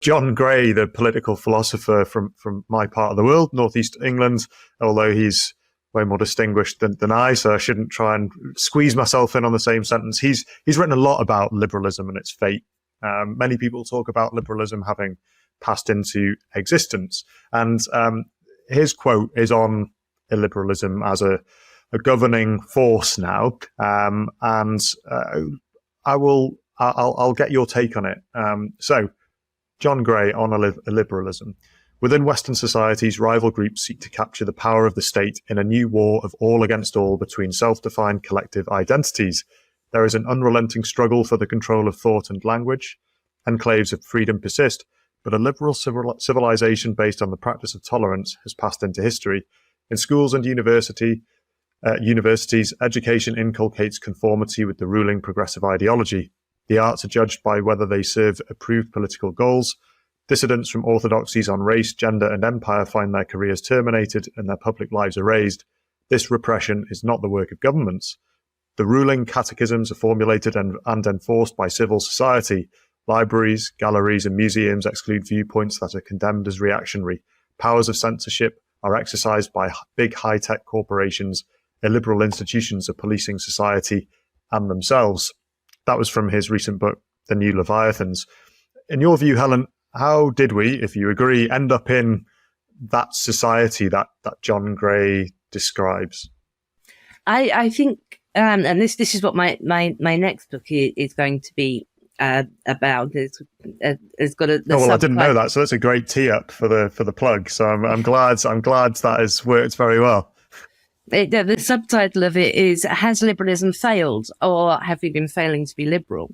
John Gray, the political philosopher from my part of the world, northeast England, although he's way more distinguished than I, so I shouldn't try and squeeze myself in on the same sentence. He's written a lot about liberalism and its fate. Many people talk about liberalism having passed into existence, and his quote is on illiberalism as a governing force now, and I'll get your take on it. So, John Gray on illiberalism. Within Western societies, rival groups seek to capture the power of the state in a new war of all against all between self-defined collective identities. There is an unrelenting struggle for the control of thought and language. Enclaves of freedom persist, but a liberal civilization based on the practice of tolerance has passed into history. In schools and universities, education inculcates conformity with the ruling progressive ideology. The arts are judged by whether they serve approved political goals. Dissidents from orthodoxies on race, gender, and empire find their careers terminated and their public lives erased. This repression is not the work of governments. The ruling catechisms are formulated and enforced by civil society. Libraries, galleries, and museums exclude viewpoints that are condemned as reactionary. Powers of censorship are exercised by big high-tech corporations. Illiberal institutions are policing society and themselves. That was from his recent book, The New Leviathans. In your view, Helen, how did we, if you agree, end up in that society that John Gray describes? I think, and this is what my next book is going to be about. It's got a. I didn't know that, so that's a great tee up for the plug. So I'm glad that has worked very well. The subtitle of it is, has liberalism failed, or have we been failing to be liberal?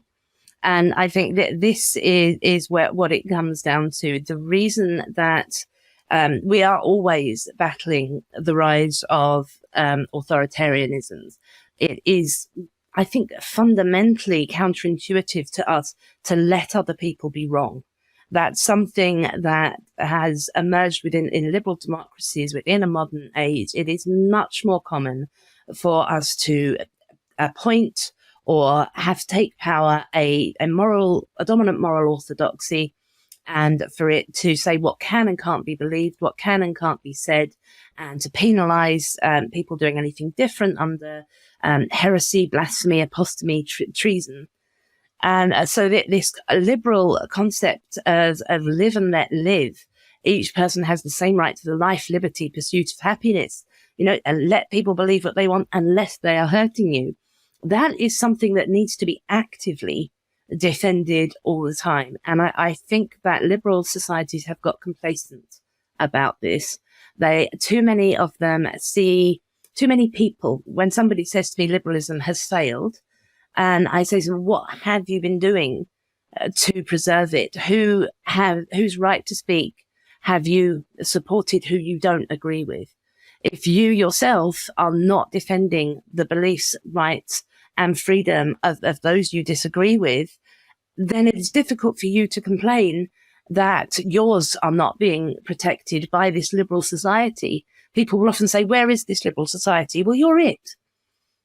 And I think that this is what it comes down to. The reason that we are always battling the rise of authoritarianisms, it is, I think, fundamentally counterintuitive to us to let other people be wrong. That's something that has emerged in liberal democracies within a modern age. It is much more common for us to appoint or have take power a dominant moral orthodoxy, and for it to say what can and can't be believed, what can and can't be said, and to penalize people doing anything different under heresy, blasphemy, apostasy, treason. And so this liberal concept of live and let live, each person has the same right to the life, liberty, pursuit of happiness, and let people believe what they want unless they are hurting you. That is something that needs to be actively defended all the time. And I think that liberal societies have got complacent about this. Too many of them see too many people. When somebody says to me liberalism has failed, and I say, so what have you been doing to preserve it? Whose right to speak have you supported who you don't agree with? If you yourself are not defending the beliefs, rights, and freedom of those you disagree with, then it's difficult for you to complain that yours are not being protected by this liberal society. People will often say, where is this liberal society? Well, you're it.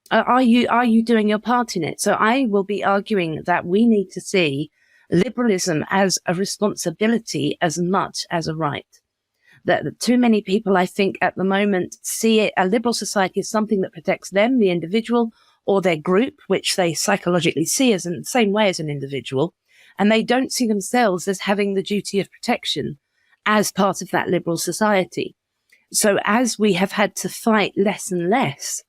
Are you doing your part in it? So I will be arguing that we need to see liberalism as a responsibility as much as a right. That too many people, I think, at the moment see a liberal society as something that protects them, the individual, or their group, which they psychologically see as in the same way as an individual, and they don't see themselves as having the duty of protection as part of that liberal society. So as we have had to fight less and less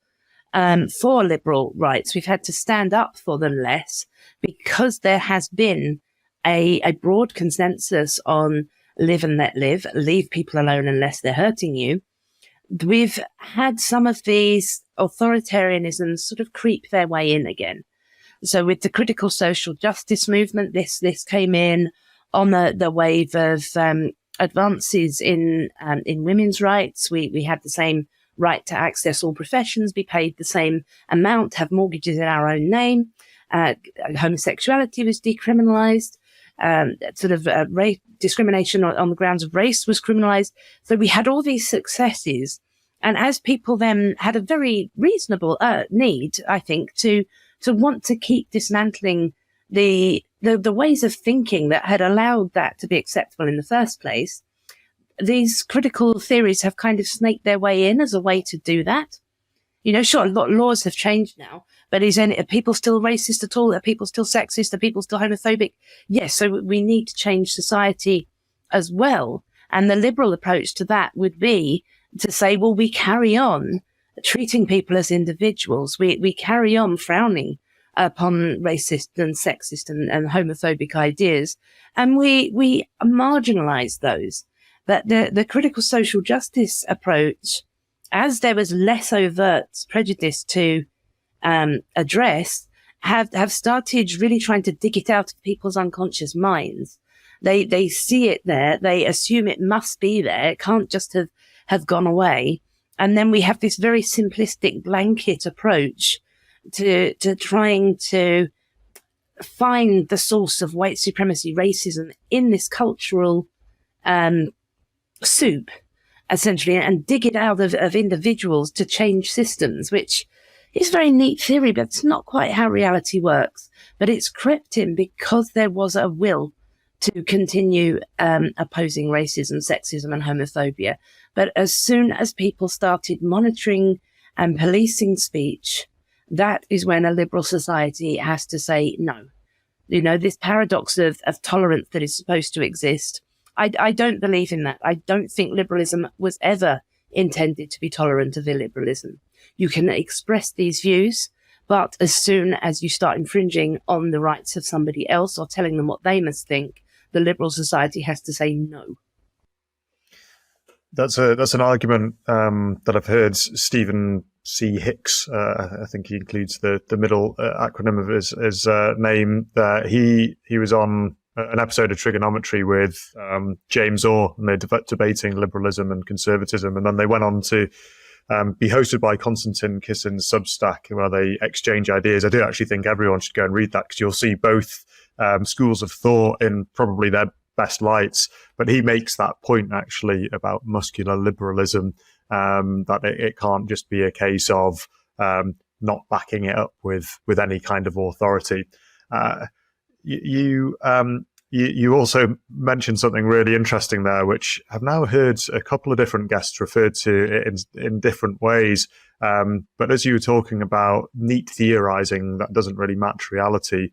for liberal rights, we've had to stand up for them less, because there has been a broad consensus on live and let live, leave people alone unless they're hurting you. We've had some of these authoritarianisms sort of creep their way in again. So with the critical social justice movement, this came in on the wave of advances in women's rights. We had the same right to access all professions, be paid the same amount, have mortgages in our own name. Homosexuality was decriminalized. Race discrimination on the grounds of race was criminalized. So we had all these successes. And as people then had a very reasonable need, I think, to want to keep dismantling the the ways of thinking that had allowed that to be acceptable in the first place, these critical theories have kind of snaked their way in as a way to do that. Sure, a lot of laws have changed now, but are people still racist at all? Are people still sexist? Are people still homophobic? Yes, so we need to change society as well. And the liberal approach to that would be to say, well, we carry on treating people as individuals. We carry on frowning upon racist and sexist and homophobic ideas, and we marginalize those. But the critical social justice approach, as there was less overt prejudice to address, have started really trying to dig it out of people's unconscious minds. They see it there. They assume it must be there. It can't just have gone away. And then we have this very simplistic blanket approach to trying to find the source of white supremacy, racism in this cultural soup, essentially, and dig it out of individuals to change systems, which is very neat theory, but it's not quite how reality works. But it's crept in because there was a will to continue opposing racism, sexism, and homophobia. But as soon as people started monitoring and policing speech, that is when a liberal society has to say no. This paradox of tolerance that is supposed to exist, I don't believe in that. I don't think liberalism was ever intended to be tolerant of illiberalism. You can express these views, but as soon as you start infringing on the rights of somebody else or telling them what they must think, the liberal society has to say no. That's an argument that I've heard Stephen C. Hicks, I think he includes the middle acronym of his name there. He was on an episode of Trigonometry with James Orr, and they're debating liberalism and conservatism, and then they went on to be hosted by Konstantin Kissin's Substack, where they exchange ideas. I do actually think everyone should go and read that, because you'll see both schools of thought in probably their best lights. But he makes that point actually about muscular liberalism, that it can't just be a case of not backing it up with any kind of authority. You also mentioned something really interesting there, which I've now heard a couple of different guests refer to it in different ways. But as you were talking about neat theorizing that doesn't really match reality,